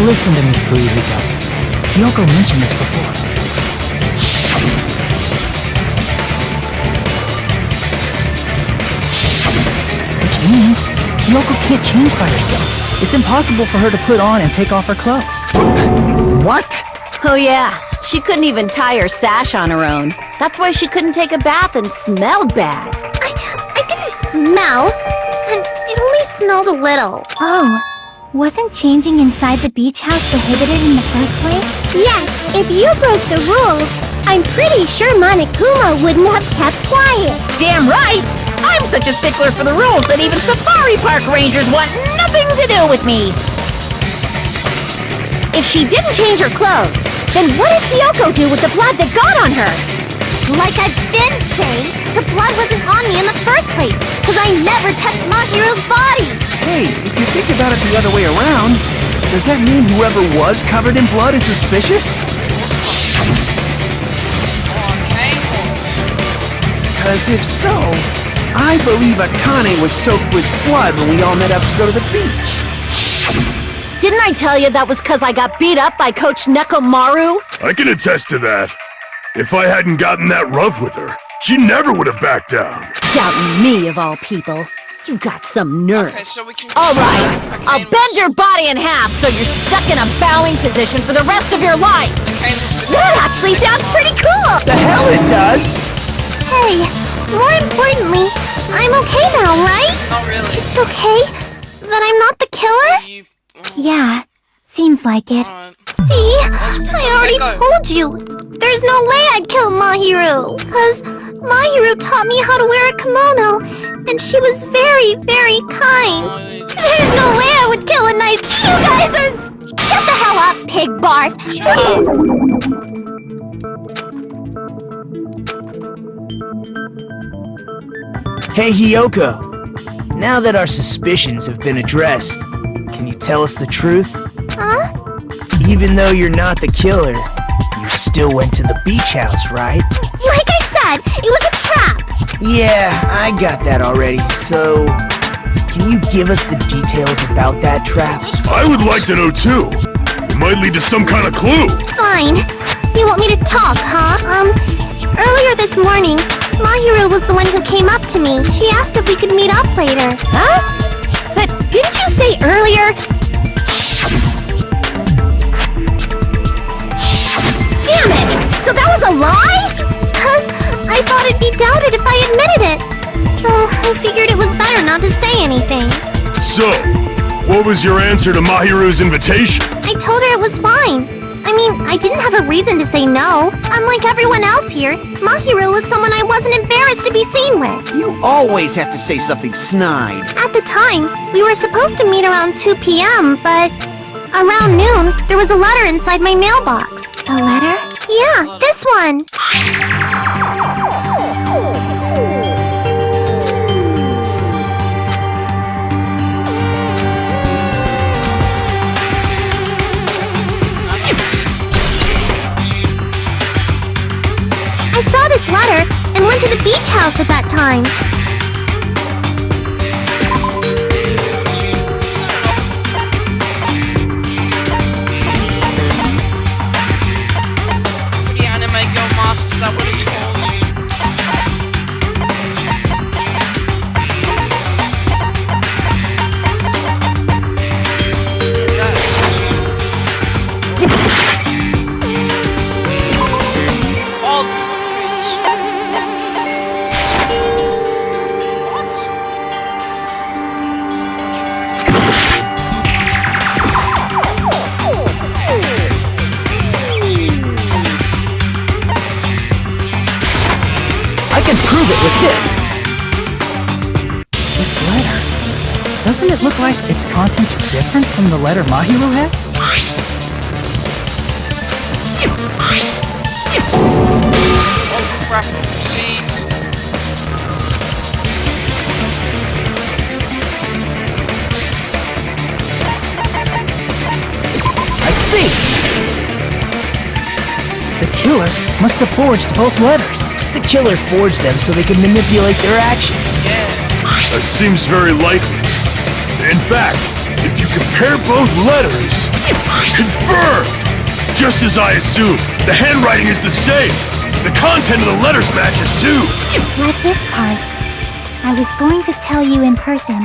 Listen to me, Fuyuhiko. Kyoko mentioned this before. Which means Kyoko can't change by herself. It's impossible for her to put on and take off her clothes. What? Oh yeah, she couldn't even tie her sash on her own. That's why she couldn't take a bath and smelled bad. I didn't smell. I at least smelled a little. Oh. Wasn't changing inside the beach house prohibited in the first place? Yes, if you broke the rules, I'm pretty sure Monokuma wouldn't have kept quiet. Damn right! I'm such a stickler for the rules that even safari park rangers want nothing to do with me! If she didn't change her clothes, then what did Kyoko do with the blood that got on her? Like I've been saying, the blood wasn't on me in the first place, because I never touched Mahiru's body! Hey, if you think about it the other way around, does that mean whoever was covered in blood is suspicious? Because if so, I believe Akane was soaked with blood when we all met up to go to the beach. Didn't I tell you that was because I got beat up by Coach Nekomaru? I can attest to that. If I hadn't gotten that rough with her, she never would have backed down. Doubting me, of all people. You got some nerve. Okay, so we can... Alright, I'll bend your body in half so you're stuck in a bowing position for the rest of your life. Okay, let's... That actually sounds pretty cool! The hell it does! Hey, more importantly, I'm okay now, right? Not really. It's okay that I'm not the killer? Yeah, seems like it. See, I already told you. There's no way I'd kill Mahiru, because Mahiru taught me how to wear a kimono, and she was very, very kind. There's no way I would kill a nice... You guys are... Shut the hell up, pig barf! Hey, Hiyoko. Now that our suspicions have been addressed, can you tell us the truth? Huh? Even though you're not the killer, you still went to the beach house, right? Like I said, it was a trap! Yeah, I got that already, so... Can you give us the details about that trap? I would like to know too. It might lead to some kind of clue. Fine. You want me to talk, huh? Earlier this morning, Mahiru was the one who came up to me. She asked if we could meet up later. Huh? But didn't you say earlier... Damn it! So that was a lie? 'Cause I thought it'd be doubted if I admitted it. So I figured it was better not to say anything. So, what was your answer to Mahiru's invitation? I told her it was fine. I mean, I didn't have a reason to say no. Unlike everyone else here, Mahiru was someone I wasn't embarrassed to be seen with. You always have to say something snide. At the time, we were supposed to meet around 2 p.m., but around noon, there was a letter inside my mailbox. A letter? Yeah, this one. I saw this letter and went to the beach house at that time. Pretty anime girl mask, is that what it's called? All the footprints. What? I can prove it with this! This letter... Doesn't it look like its contents are different from the letter Mahiru had? Oh crap, oopsies. see! The killer must have forged both letters. The killer forged them so they could manipulate their actions. That seems very likely. In fact, if you compare both letters... Confirmed! Just as I assumed, the handwriting is the same. The content of the letters matches too. Like this part. I was going to tell you in person,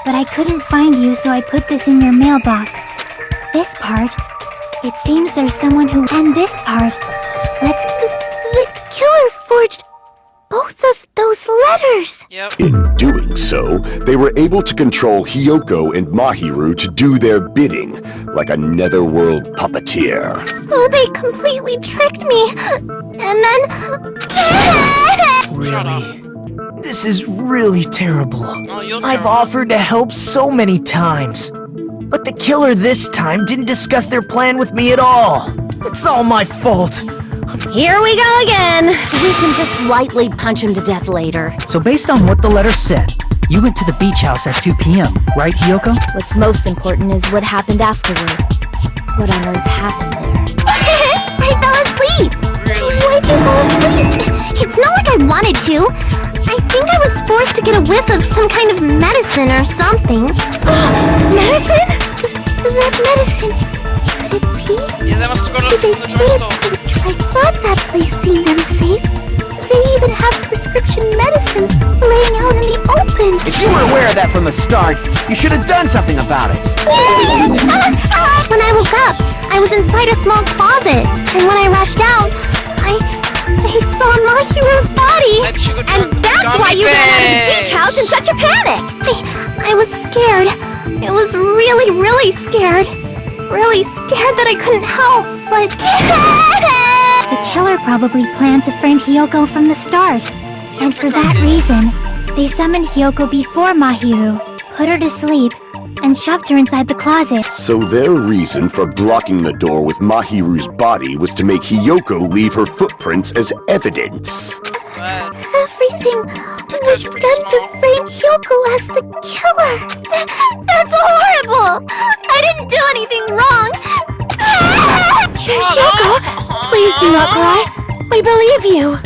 but I couldn't find you, so I put this in your mailbox. This part. It seems there's someone who... And this part. The killer forged both of those letters. Yep. In doing so, they were able to control Hiyoko and Mahiru to do their bidding, like a netherworld puppeteer. So they completely tricked me. And then... Really? This is really terrible. Oh, you're I've terrible. offered to help so many times. But the killer this time didn't discuss their plan with me at all. It's all my fault. Here we go again. We can just lightly punch him to death later. So based on what the letter said, you went to the beach house at 2 p.m., right, Hiyoko? What's most important is what happened afterward. What on earth happened there? I fell asleep. Really? Why'd you fall asleep? It's not like I wanted to. I think I was forced to get a whiff of some kind of medicine or something. Medicine? That medicine. Could it be? Yeah, they must have got it Did from the they drugstore. put it? I thought that place seemed unsafe. They even have prescription medicines laying out in the open. If you were aware of that from the start, you should have done something about it. When I woke up, I was inside a small closet, and when I rushed out, I saw Mahiru's body. Maybe she could And that's why you ran out of the beach house in such a panic! I was scared. It was really, really scared. Really scared that I couldn't help, but... The killer probably planned to frame Hiyoko from the start. And for that reason, they summoned Hiyoko before Mahiru, put her to sleep, and shoved her inside the closet. So their reason for blocking the door with Mahiru's body was to make Hiyoko leave her footprints as evidence. Bad. Everything was guy's pretty done to small. frame Hyoko as the killer. That's horrible. I didn't do anything wrong. Hyoko, please do not cry. We believe you.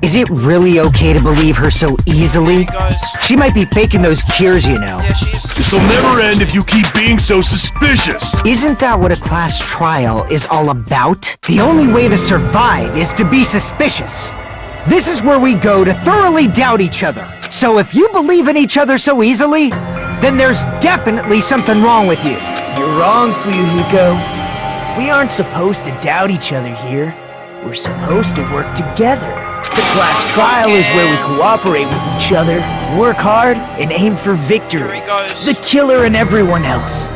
Is it really okay to believe her so easily? He goes. She might be faking those tears, you know. Yeah, she's. This'll never end if you keep being so suspicious. Isn't that what a class trial is all about? The only way to survive is to be suspicious. This is where we go to thoroughly doubt each other. So if you believe in each other so easily, then there's definitely something wrong with you. You're wrong, Fuyuhiko. We aren't supposed to doubt each other here. We're supposed to work together. The class trial is where we cooperate with each other, work hard, and aim for victory. Here he goes. The killer and everyone else.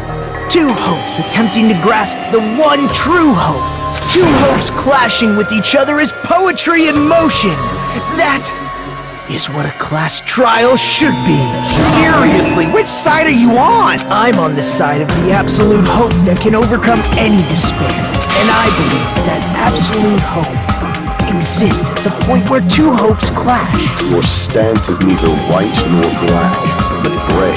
Two hopes attempting to grasp the one true hope. Two hopes clashing with each other is poetry in motion. That is what a class trial should be. Seriously, which side are you on? I'm on the side of the absolute hope that can overcome any despair. And I believe that absolute hope exists at the point where two hopes clash. Your stance is neither white nor black, but gray.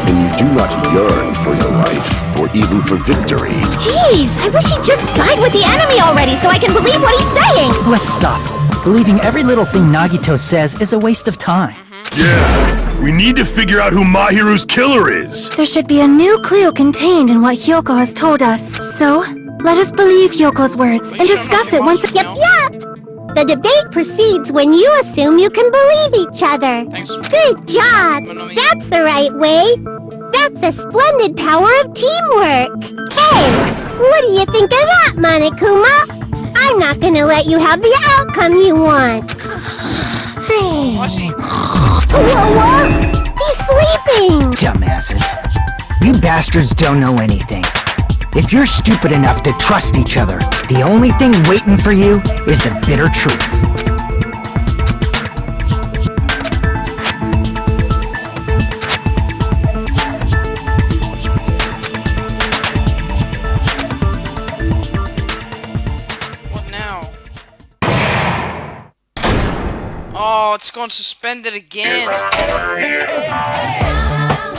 And you do not yearn for your life, or even for victory. Jeez, I wish he'd just side with the enemy already so I can believe what he's saying! Let's stop. Believing every little thing Nagito says is a waste of time. Yeah, we need to figure out who Mahiru's killer is. There should be a new clue contained in what Hyoko has told us. So, let us believe Hyoko's words and discuss it once again. Yep. The debate proceeds when you assume you can believe each other. Thanks. Good job! That's the right way! That's the splendid power of teamwork! Hey! What do you think of that, Monokuma? I'm not gonna let you have the outcome you want! Why is he? Whoa! He's sleeping! Dumbasses. You bastards don't know anything. If you're stupid enough to trust each other, the only thing waiting for you is the bitter truth. What now? Oh, it's gone suspended again.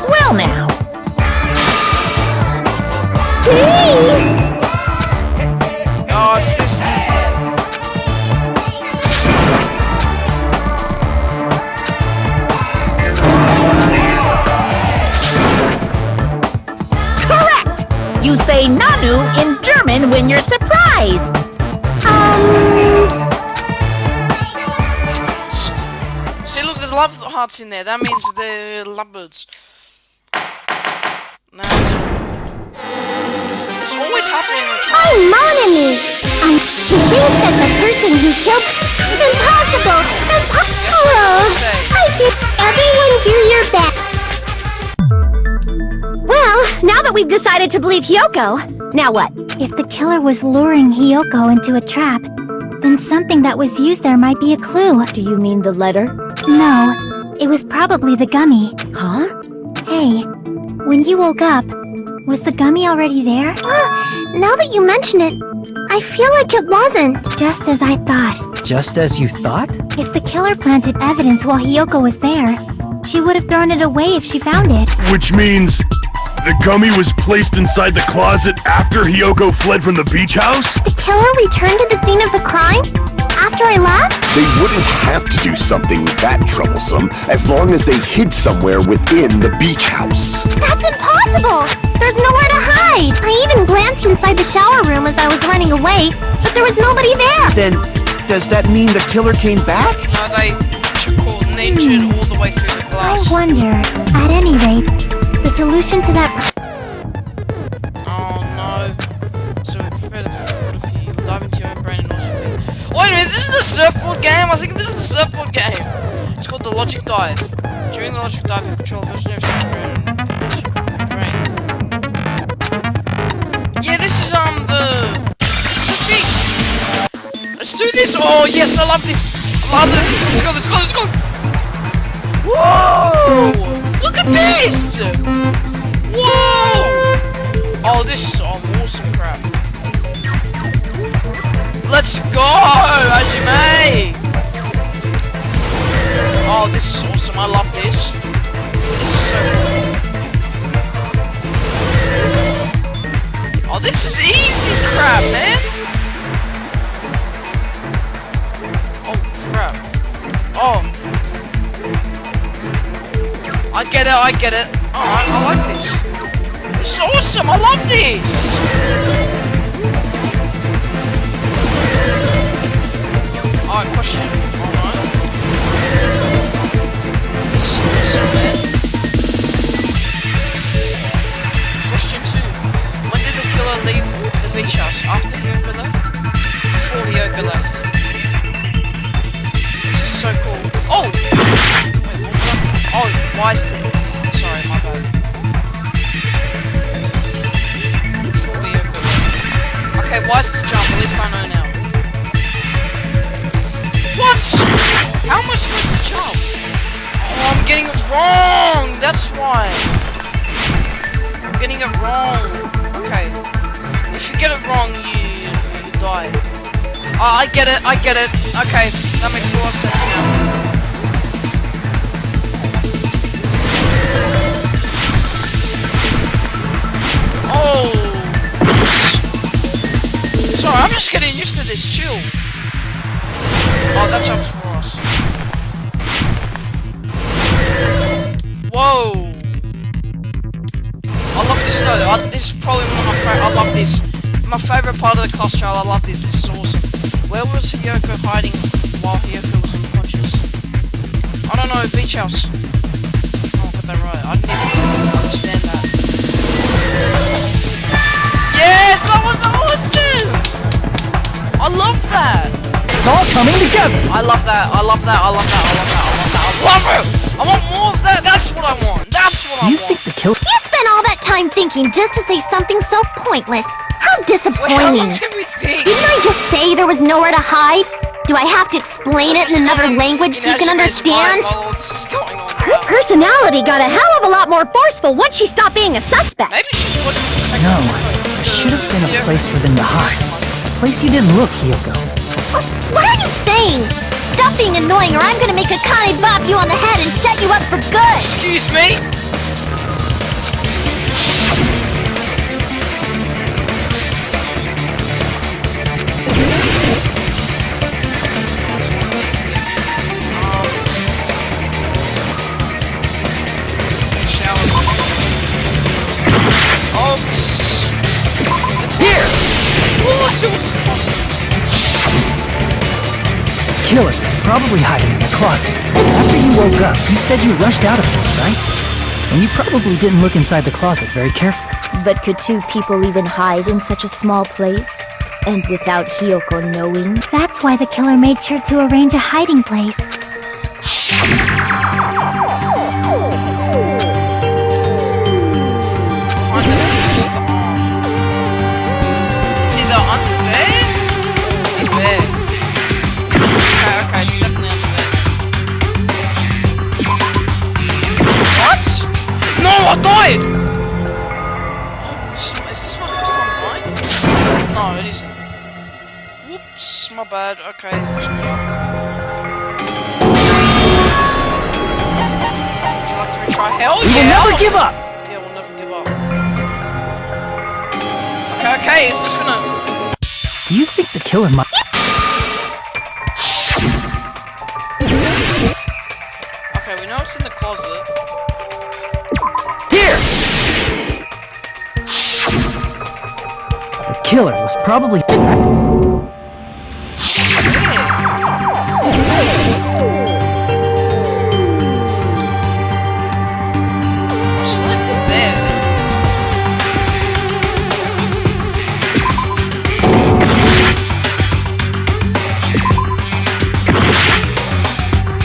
Well now, Please! say Nanu in German when you're surprised? See, look, there's love hearts in there. That means they're lovebirds. Now it's always happening. Oh, mon ami! I think that the person who killed... Impossible! Hello! I think everyone do your best. Well, now that we've decided to believe Hiyoko, now what? If the killer was luring Hiyoko into a trap, then something that was used there might be a clue. Do you mean the letter? No, it was probably the gummy. Huh? Hey, when you woke up, was the gummy already there? Now that you mention it, I feel like it wasn't. Just as I thought. Just as you thought? If the killer planted evidence while Hiyoko was there, she would have thrown it away if she found it. Which means the gummy was placed inside the closet after Hiyoko fled from the beach house? The killer returned to the scene of the crime? After I left? They wouldn't have to do something that troublesome as long as they hid somewhere within the beach house. That's impossible! There's nowhere to hide! I even glanced inside the shower room as I was running away, but there was nobody there! Then, does that mean the killer came back? No, they ninja all the way through the I glass. wonder, at any rate, the solution to that... Oh no. So we better what if you dive into your own brain and logically. Wait a minute, is this the surfboard game? I think this is the surfboard game. It's called the logic dive. During the logic dive, you control a version of your brain. Yeah, this is the thing. Let's do this. Oh yes, I love this. I love this. Let's go, let's go, let's go. Whoa! Look at this! Whoa! Oh, this is some awesome crap. Let's go, Hajime! Oh, this is awesome. I love this. This is so cool. Oh, this is easy crap, man. Oh, crap. Oh. I get it, I get it. Alright, I like this. This is awesome, I love this! Alright, question. Alright. This is awesome, man. Question 2. When did the killer leave the beach house? After Hiyoko left? Before Hiyoko left? This is so cool. Oh! Oh, why is it? Sorry, my bad. Before we go. Okay, why is the jump? At least I know now. What? How am I supposed to jump? Oh, I'm getting it wrong. That's why. I'm getting it wrong. Okay. If you get it wrong, you die. Oh, I get it. I get it. Okay, that makes a lot of sense now. Oh! Sorry, I'm just getting used to this, chill. Oh, that jumps for us. Whoa! I love this though. This is probably one of my favorite. I love this. My favorite part of the class trial. I love this. This is awesome. Where was Hiyoko hiding while Hiyoko was unconscious? I don't know. Beach house. Oh, I got that right. I didn't even understand that. Yes, that was awesome! I love that! It's all coming together! I love that, I love that, I love that, I love that, I love that, I love it! I want more of that, that's what I want, that's what I want! You think the killer... You spent all that time thinking just to say something so pointless. How Wait, how disappointing. long did we think? Didn't I just say there was nowhere to hide? Do I have to explain it in another language so you can understand? Oh, this is going on Her now. personality got a hell of a lot more forceful once she stopped being a suspect. Maybe she's looking for Peko No, Peko. there should have been a place for them to hide. A place you didn't look, Hiyoko. What are you saying? Stop being annoying or I'm gonna make Akane bop you on the head and shut you up for good! Excuse me? Oops. probably hiding in the closet. After you woke up, you said you rushed out of here, right? And you probably didn't look inside the closet very carefully. But could two people even hide in such a small place? And without Hiyoko knowing? That's why the killer made sure to arrange a hiding place. It's either under there or there. Okay, it's definitely under there. What? No, I died! Is this my first time dying? No, it isn't. Whoops, my bad. Okay, let's go. Would you like to retry? Hell yeah! We'll never give up! Yeah, we'll never give up. Okay, it's just gonna... Do you think the killer might... Okay, we know it's in the closet. Here! The killer was probably... Just left it there.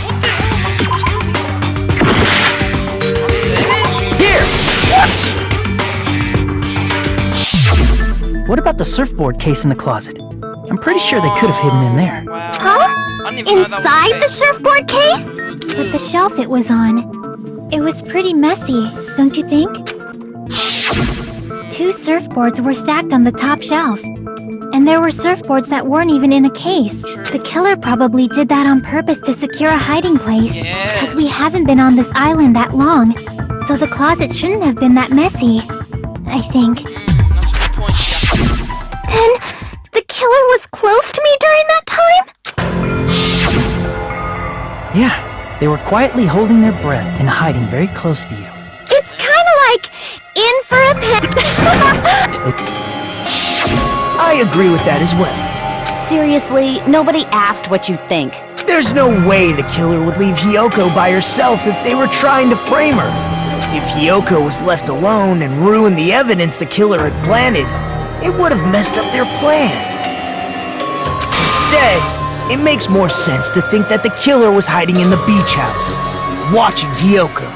What the hell am I supposed to be? Onto there? Here! What? What about the surfboard case in the closet? I'm pretty sure they could have hidden in there. Wow. Huh? I didn't even know that was Inside the case. surfboard case? But the shelf it was on, it was pretty messy, don't you think? 2 surfboards were stacked on the top shelf. And there were surfboards that weren't even in a case. The killer probably did that on purpose to secure a hiding place. Because we haven't been on this island that long. So the closet shouldn't have been that messy, I think. That's a good point, yeah. Then, the killer was close to me during that time? Yeah, they were quietly holding their breath and hiding very close to you. It's kinda like, in for a penny. I agree with that as well. Seriously, nobody asked what you think. There's no way the killer would leave Hiyoko by herself if they were trying to frame her. If Hiyoko was left alone and ruined the evidence the killer had planted, it would have messed up their plan. Instead, it makes more sense to think that the killer was hiding in the beach house, watching Hiyoko.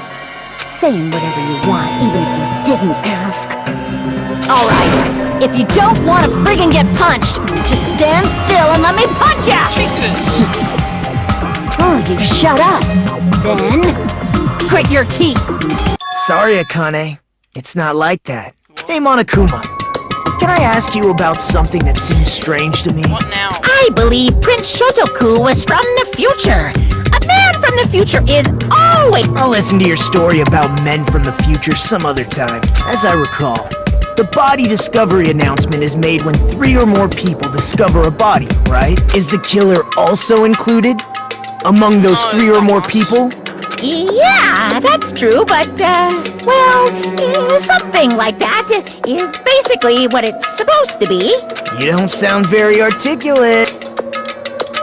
Saying whatever you want, even if you didn't ask. Alright, if you don't want to friggin' get punched, just stand still and let me punch ya! Jesus! Oh, you shut up. Then, grit your teeth. Sorry, Akane. It's not like that. Hey, Monokuma. Can I ask you about something that seems strange to me? What now? I believe Prince Shotoku was from the future. A man from the future is always... I'll listen to your story about men from the future some other time. As I recall, the body discovery announcement is made when 3 or more people discover a body, right? Is the killer also included among those 3 or more people? Yeah, that's true, but, well, something like that is basically what it's supposed to be. You don't sound very articulate.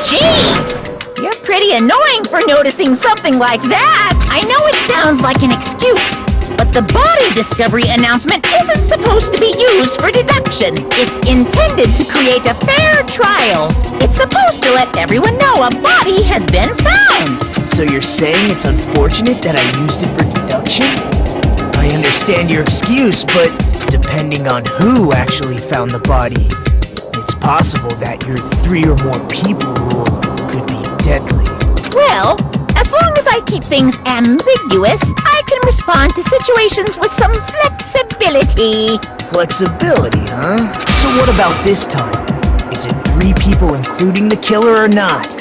Jeez! You're pretty annoying for noticing something like that. I know it sounds like an excuse, but the body discovery announcement isn't supposed to be used for deduction. It's intended to create a fair trial. It's supposed to let everyone know a body has been found. So you're saying it's unfortunate that I used it for deduction? I understand your excuse, but depending on who actually found the body, it's possible that your 3 or more people rule could be deadly. Well, as long as I keep things ambiguous, I can respond to situations with some flexibility. Flexibility, huh? So what about this time? Is it 3 people including the killer or not?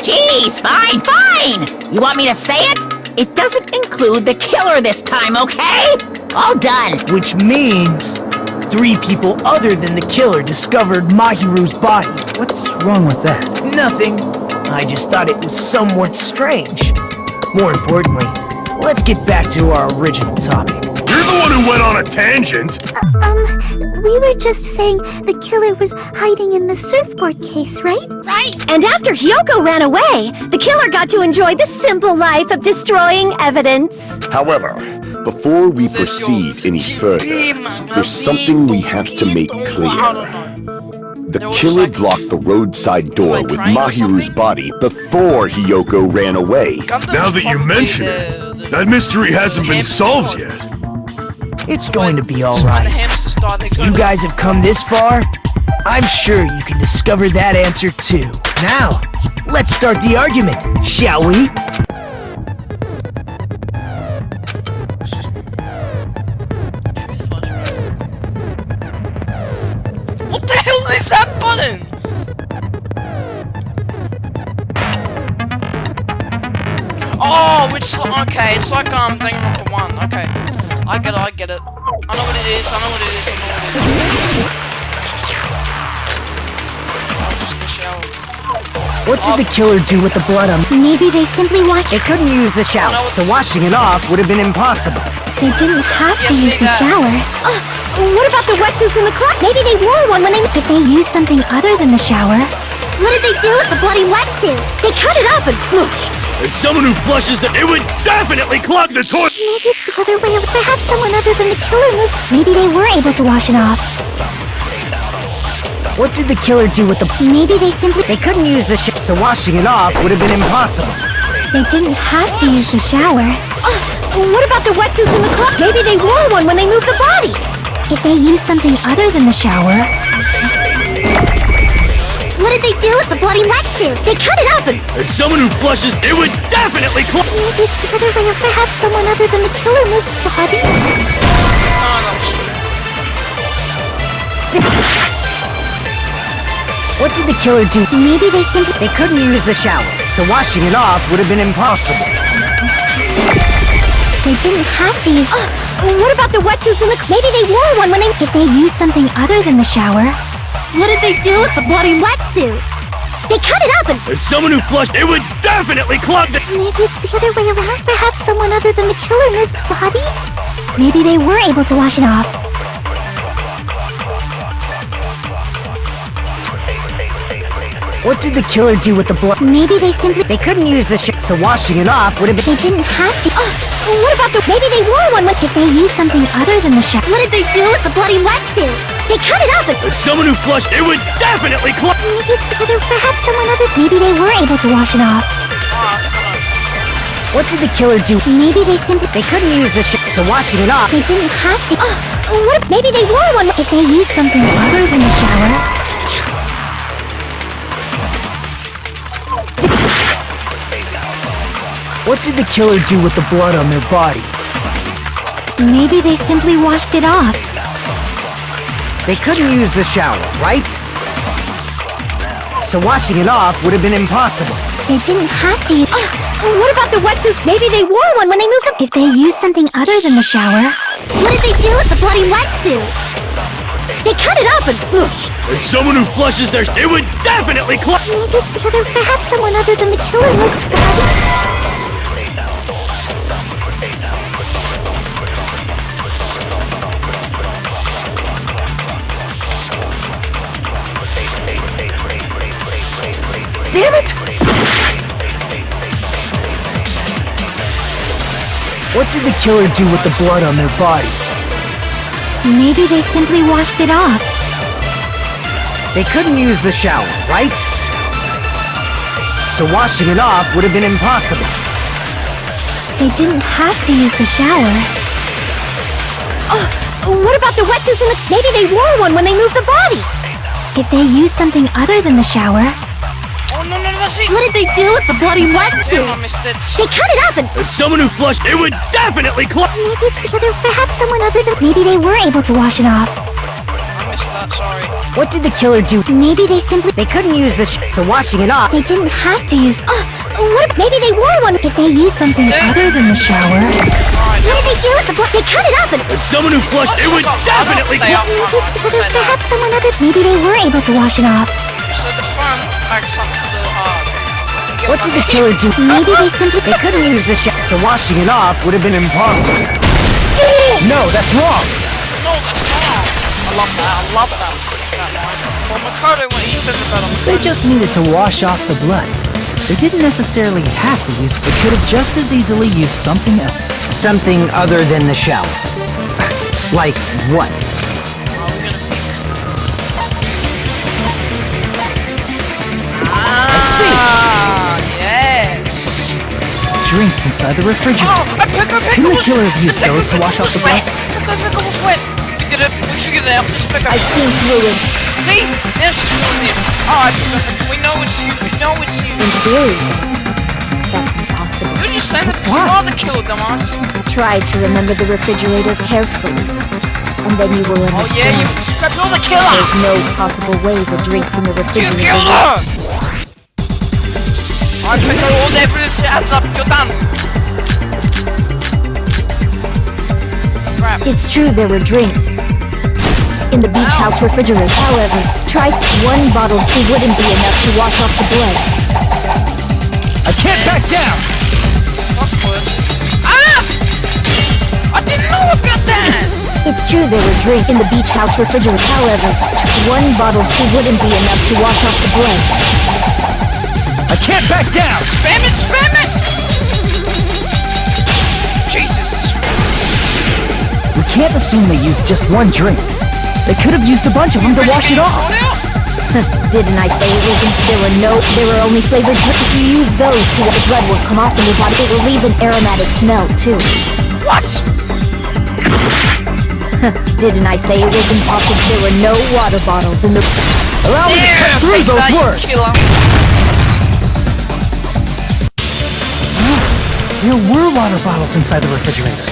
Jeez, fine! You want me to say it? It doesn't include the killer this time, okay? All done. Which means 3 people other than the killer discovered Mahiru's body. What's wrong with that? Nothing. I just thought it was somewhat strange. More importantly, let's get back to our original topic. You're the one who went on a tangent. We were just saying the killer was hiding in the surfboard case, right? Right. And after Hyoko ran away, the killer got to enjoy the simple life of destroying evidence. However, before we proceed any further, there's something we have to make clear. The killer blocked the roadside door with Mahiru's body before Hyoko ran away. Now that you mention it, that mystery hasn't been solved yet. It's going to be alright. You guys have come this far? I'm sure you can discover that answer too. Now, let's start the argument, shall we? What the hell is that button? Oh, okay, it's like Danganronpa 1, okay. I get it. I know what it is. Oh, just the shower. What did the killer do with the blood on? Maybe they simply watched. They couldn't use the shower, so washing it off would have been impossible. They didn't have to see use the that? shower. What about the wetsuits in the closet? Maybe they wore one when they... If they used something other than the shower, What did they do with the bloody wetsuit? They cut it up and whoosh! As someone who flushes it would definitely clog the toilet. maybe it's the other way. Perhaps someone other than the killer moved. Maybe they were able to wash it off. What did the killer do with the... Maybe they simply. They couldn't use the shower, so washing it off would have been impossible. They didn't have to use the shower. What about the wetsuits in the closet? Maybe they wore one when they moved the body. If they used something other than the shower, What did they do with the bloody wetsuit? They cut it up and... As someone who flushes would definitely clog. maybe it's the other way. Or perhaps someone other than the killer moved the body. What did the killer do? Maybe they simply. They couldn't use the shower, so washing it off would have been impossible. They didn't have to use. What about the wetsuits in the... Maybe they wore one when they... If they used something other than the shower, What did they do with the bloody wetsuit? They cut it up and... As someone who flushed would definitely clog the... maybe it's the other way around. Perhaps someone other than the killer moved the body. Maybe they were able to wash it off. What did the killer do with the blood? Maybe they simply. They couldn't use the shower, so washing it off would have been... They didn't have to. What about the... Maybe they wore one when... If they used something other than the shower, What did they do with the bloody wetsuit? They cut it up and... As someone who flushed would definitely clog... maybe it's the other. Perhaps someone other. Maybe they were able to wash it off. What did the killer do? Maybe they simply. They couldn't use the shower, so washing it off... They didn't have to. What if... Maybe they wore one... If they used something other than the shower, What did the killer do with the blood on their body? maybe they simply washed it off. They couldn't use the shower, right? So washing it off would have been impossible. They didn't have to use. What about the wetsuits? Maybe they wore one when they moved the... If they used something other than the shower, What did they do with the bloody wetsuit? They cut it up and whoosh! As someone who flushes would definitely clog... maybe it's the other. Perhaps someone other than the killer moved the body. Damn it! What did the killer do with the blood on their body? Maybe they simply washed it off. They couldn't use the shower, right? So washing it off would have been impossible. They didn't have to use the shower. What about the wetsuits in the... Maybe they wore one when they moved the body. If they used something other than the shower, Oh, no, that's it. What did they do with the bloody Damn, wetsuit? I missed it. They cut it up and... As someone who flushed would definitely clog... maybe it's the other. Perhaps someone other than. Maybe they were able to wash it off. I missed that, sorry. What did the killer do? Maybe they simply. They couldn't use the so washing it off... They didn't have to use. What? Maybe they wore one... If they used something other than the shower, What did they do with the blood? They cut it up and... As someone who flushed would definitely They clog... are maybe fun, it's I the can say other. that. Perhaps someone other. Maybe they were able to wash it off. So the fun makes up for the hard. What did the killer do? Maybe they simply. They couldn't use the so washing it off would have been impossible. No, that's wrong. No, that's wrong. I love that. I love that line. Well, Makoto, what he says about it, They just needed to wash off the blood. They didn't necessarily have to use it. They could have just as easily used something else. Something other than the shell. Like what? We're gonna pick. Yes. Drinks inside the refrigerator. Oh, and Peko Peko Couldn't the was killer have used those to wash off the blood? Peko Peko was wet. We did it. We figured it out. It's Peko. I've seen through it. See? Now she's doing this. Alright, Peko Peko. We know it's you. We know it's you. In theory, that's impossible. You're just saying that you are the killer, dumbass. Try to remember the refrigerator carefully, and then you will understand. Oh yeah, you're the killer. There's no possible way the drinks in the You refrigerator. killed her. Alright, Peko. All the evidence adds up. You're done. Crap. It's true there were drinks in the beach house refrigerator. However, try one bottle too wouldn't be enough to wash off the blood. I can't back down! Lost words. Ah! I didn't know about that! It's true there were drinks in the beach house refrigerator. However, one bottle too wouldn't be enough to wash off the blood. I can't back down! Spam it! Spam it! Jesus. We can't assume they used just one drink. They could have used a bunch of them to wash it off. Didn't I say it wasn't? There were only flavored drinks. If you use those to the blood will come off in your body. It will leave an aromatic smell too. What? Didn't I say it was impossible? There were no water bottles in the... Allow me to cut through those words. There were water bottles inside the refrigerator.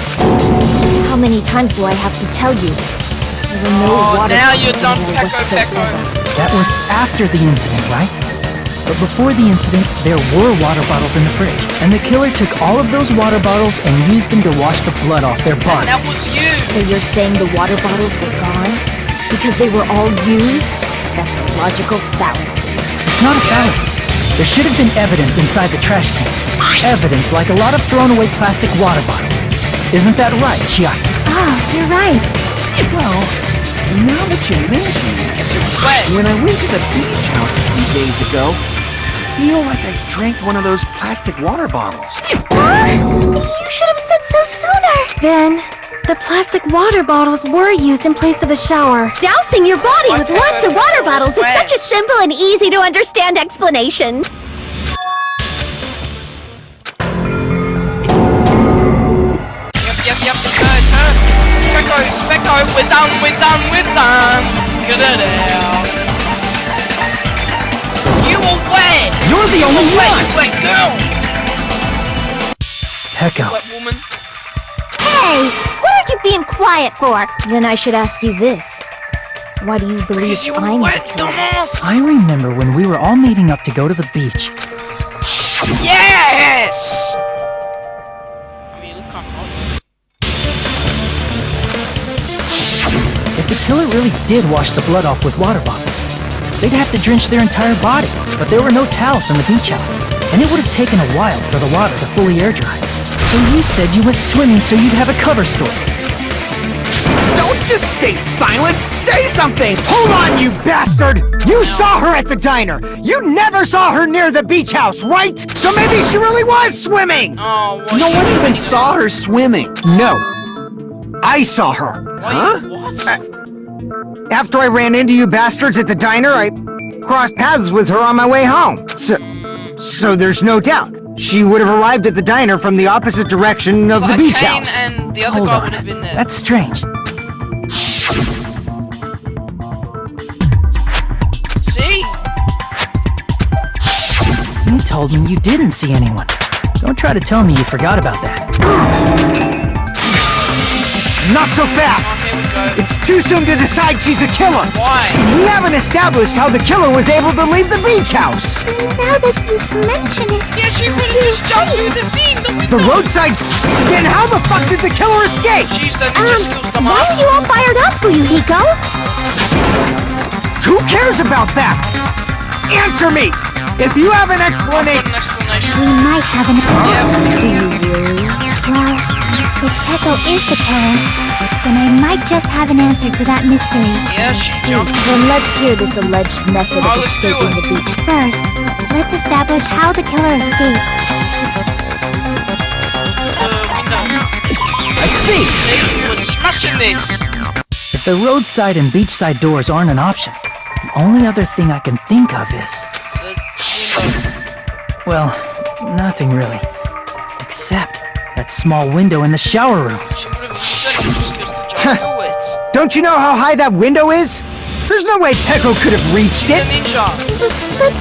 How many times do I have to tell you? There were no water now bottles you're done, in there Peko whatsoever. Peko. That was after the incident, right? But before the incident, there were water bottles in the fridge. And the killer took all of those water bottles and used them to wash the blood off their body. That was you. So you're saying the water bottles were gone? Because they were all used? That's a logical fallacy. It's not a fallacy. There should have been evidence inside the trash can. Evidence like a lot of thrown away plastic water bottles. Isn't that right, Chiaki? Oh, you're right. Well, now that you mention it, Guess it was wet. when I went to the beach house a few days ago, I feel like I drank one of those plastic water bottles. You should have said so sooner. Then, the plastic water bottles were used in place of a shower. Dousing your body why with lots of Peko water was bottles is wet. such a simple and easy to understand explanation. Yep, it's her, it's her. It's Peko, we're done. Get it out. You were wet! You're the only Wet, one! you wet girl! Peko. Wet woman. Hey, what are you being quiet for? Then I should ask you this. Why do you believe Because you were I'm wet, the killer? dumbass! I remember when we were all meeting up to go to the beach. Yes! I mean, you look kinda hot. If the killer really did wash the blood off with water bottles, they'd have to drench their entire body. But there were no towels in the beach house, and it would have taken a while for the water to fully air dry. So you said you went swimming so you'd have a cover story. Don't just stay silent! Say something! Hold on, you bastard! You saw her at the diner! You never saw her near the beach house, right? So maybe she really was swimming! Oh, what? No one even saw her swimming. No. I saw her. What? After I ran into you bastards at the diner, I crossed paths with her on my way home. So there's no doubt. She would have arrived at the diner from the opposite direction of the But beach Kane house. and the other Hold guy on. would have been there. That's strange. See? You told me you didn't see anyone. Don't try to tell me you forgot about that. Not so fast! Here we go. It's too soon to decide she's a killer! Why? We haven't established how the killer was able to leave the beach house! Now that you mention it, Yeah, she could have just jumped through the thing, the window. The roadside... Then how the fuck did the killer escape? She's the ninja skills, the Why are mask. you all fired up, Fuyuhiko? Who cares about that? Answer me! If you have an I've got explanation... an explanation. we might have an... Yeah. Do you really? Well, if Peko is the killer, then I might just have an answer to that mystery. Yeah, she jumped. Then let's hear this alleged method of let's do escaping it. the beach. First, let's establish how the killer escaped. Window. I see! See, we're smashing this. If the roadside and beachside doors aren't an option, the only other thing I can think of is... The window. well, nothing really. Except that small window in the shower room. She would have used that just to jump through it. Don't you know how high that window is? There's no way Peko could have reached She's it. a ninja. But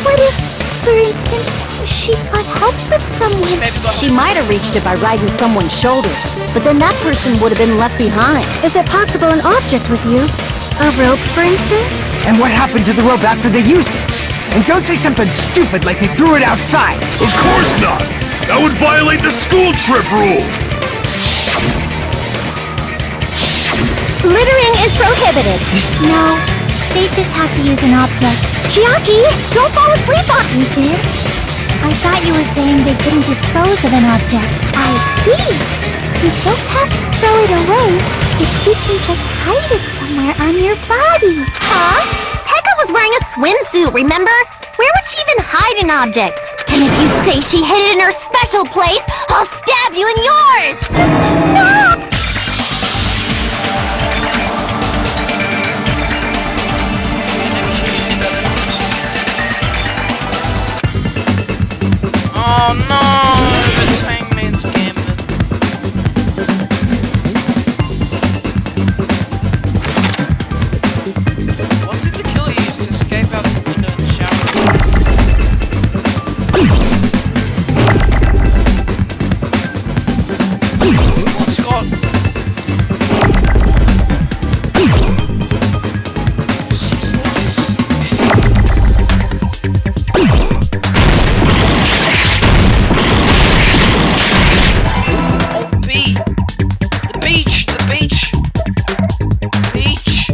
what if, for instance, she got help from someone? Maybe got She might have reached it by riding someone's shoulders, but then that person would have been left behind. Is it possible an object was used? A rope, for instance? And what happened to the rope after they used it? And don't say something stupid like they threw it outside. Of course not! That would violate the school trip rule! Littering is prohibited. No, they just have to use an object. Chiaki, don't fall asleep on me. You did? I thought you were saying they couldn't dispose of an object. I see. You don't have to throw it away if you can just hide it somewhere on your body. Huh? Pekka was wearing a swimsuit, remember? Where would she even hide an object? And if you say she hid it in her special place, I'll stab you in yours! No! Oh no! It's Hangman's Gambit. What did the killer use to escape out the window in the shower? What's got... six legs? Oh, B. The beach, the beach. Beach.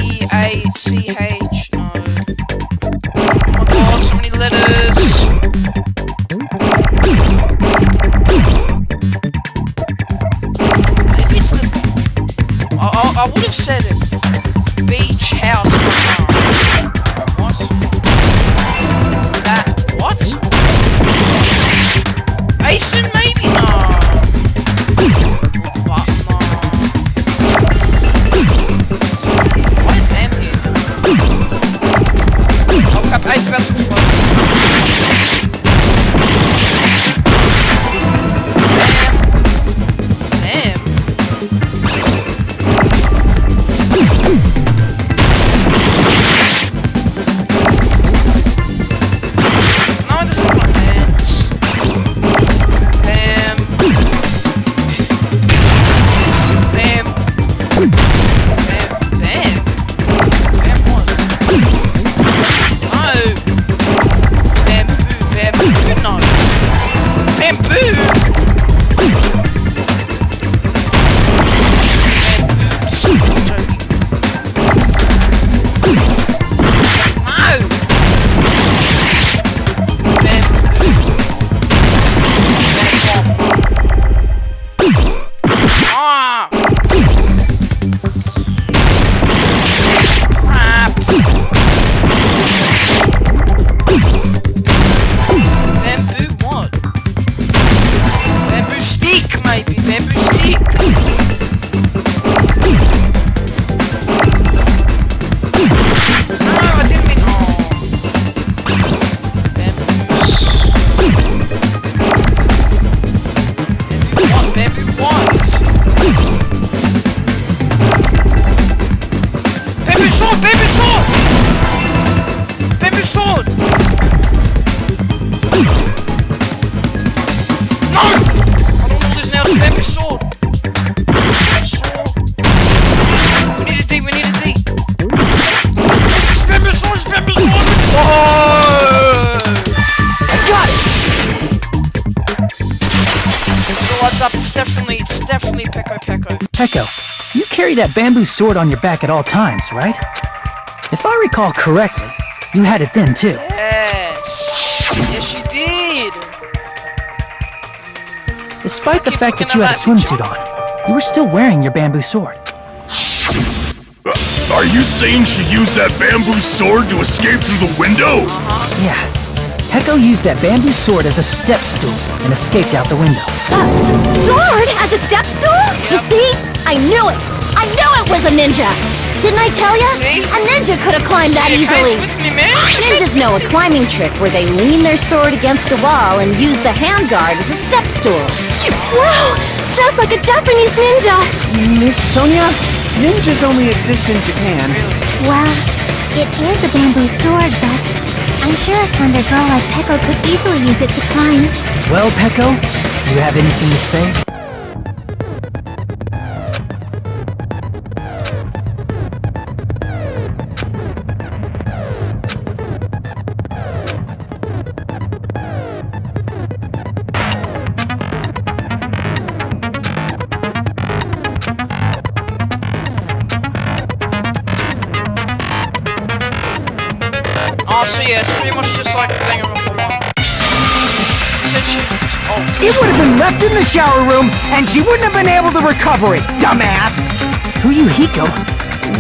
B-E-A-C-H. No. Oh my god, so many letters. Maybe it's the... I would have said it. Beach house. What? That... what? Basin, maybe? No. What? No. Why is M here? Oh crap, Ace about to explode. Damn. No, this is what I meant. Bam. Bam. Bam. Bam. Bam what? No. Bamboo. Bamboo. No. Bamboo. Bamboos. I'm joking. No. Ah! Crap! Bamboo what? Bamboo stick maybe, bamboo stick! No, I didn't mean... oh. Bamboo what? Bamboo sword! Bamboo sword! Bamboo sword! No! I don't know this now. It's bamboo sword. Sword. We need a D. We need a D. This is bamboo sword. It's bamboo sword. Oh! I got it! So what's up? It's definitely Peko Peko. Peko, you carry that bamboo sword on your back at all times, right? If I recall correctly, you had it then too. Yes. Yes, you did. It Despite the fact that you had a swimsuit on, you were still wearing your bamboo sword. Are you saying she used that bamboo sword to escape through the window? Yeah. Peko used that bamboo sword as a step stool and escaped out the window. Sword as a step stool? You see? I knew it! I knew it was a ninja! Didn't I tell ya? See? A ninja could have climbed that See, easily. with me, man. Ninjas know a climbing trick where they lean their sword against a wall and use the handguard as a step stool. Wow! Just like a Japanese ninja! Miss Sonia, ninjas only exist in Japan. Well, it is a bamboo sword, but I'm sure a slender girl like Peko could easily use it to climb. Well, Peko, do you have anything to say? So yeah, it's pretty much just like Danganronpa 1. Essentially, It would have been left in the shower room, and she wouldn't have been able to recover it, dumbass! Fuyuhiko,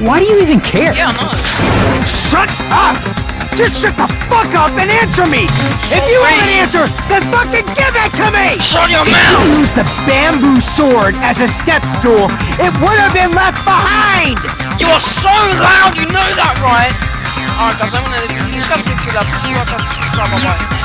why do you even care? Yeah, no. Shut up! Just shut the fuck up and answer me! So if you want an crazy. answer, then fucking give it to me! Shut your If mouth! you used the bamboo sword as a step stool, it would have been left behind! You are so loud, you know that, right? Alright guys, I'm gonna leave you. This guy's been too loud. Please like and subscribe, bye bye.